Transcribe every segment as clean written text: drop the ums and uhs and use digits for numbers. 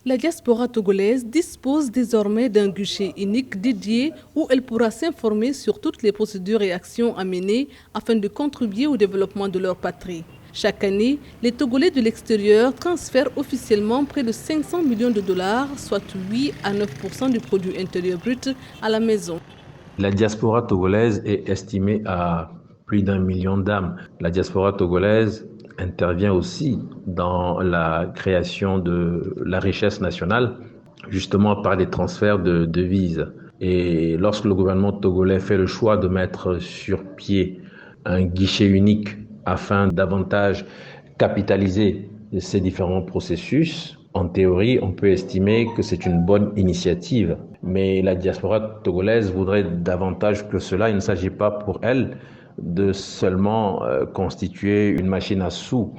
La diaspora togolaise dispose désormais d'un guichet unique dédié où elle pourra s'informer sur toutes les procédures et actions à mener afin de contribuer au développement de leur patrie. Chaque année, les Togolais de l'extérieur transfèrent officiellement près de 500 millions de dollars, soit 8 à 9% du produit intérieur brut, à la maison. La diaspora togolaise est estimée à plus d'1 million d'âmes. La diaspora togolaise intervient aussi dans la création de la richesse nationale, justement par des transferts de devises. Et lorsque le gouvernement togolais fait le choix de mettre sur pied un guichet unique afin davantage capitaliser ces différents processus, en théorie, on peut estimer que c'est une bonne initiative. Mais la diaspora togolaise voudrait davantage que cela. Il ne s'agit pas pour elle de seulement constituer une machine à sous.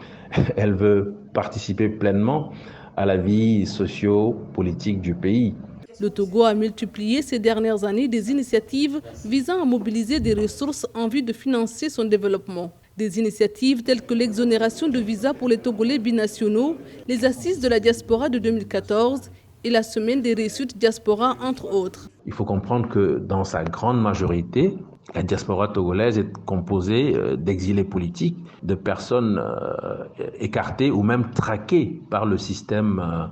Elle veut participer pleinement à la vie socio-politique du pays. Le Togo a multiplié ces dernières années des initiatives visant à mobiliser des ressources en vue de financer son développement. Des initiatives telles que l'exonération de visa pour les Togolais binationaux, les assises de la diaspora de 2014 et la semaine des réussites diaspora, entre autres. Il faut comprendre que dans sa grande majorité, la diaspora togolaise est composée d'exilés politiques, de personnes écartées ou même traquées par le système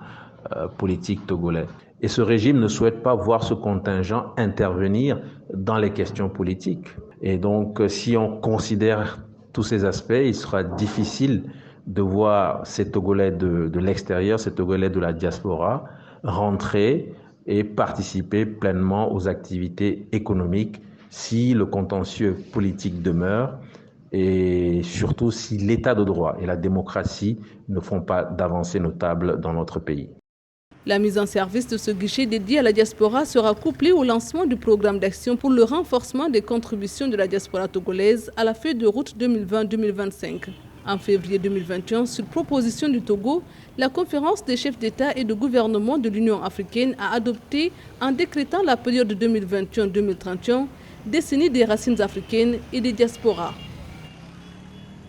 politique togolais. Et ce régime ne souhaite pas voir ce contingent intervenir dans les questions politiques. Et donc, si on considère tous ces aspects, il sera difficile de voir ces Togolais de l'extérieur, ces Togolais de la diaspora, rentrer et participer pleinement aux activités économiques si le contentieux politique demeure et surtout si l'état de droit et la démocratie ne font pas d'avancées notables dans notre pays. La mise en service de ce guichet dédié à la diaspora sera couplée au lancement du programme d'action pour le renforcement des contributions de la diaspora togolaise à la feuille de route 2020-2025. En février 2021, sur proposition du Togo, la conférence des chefs d'État et de gouvernement de l'Union africaine a adopté, en décrétant la période 2021-2031, décennie des racines africaines et des diasporas.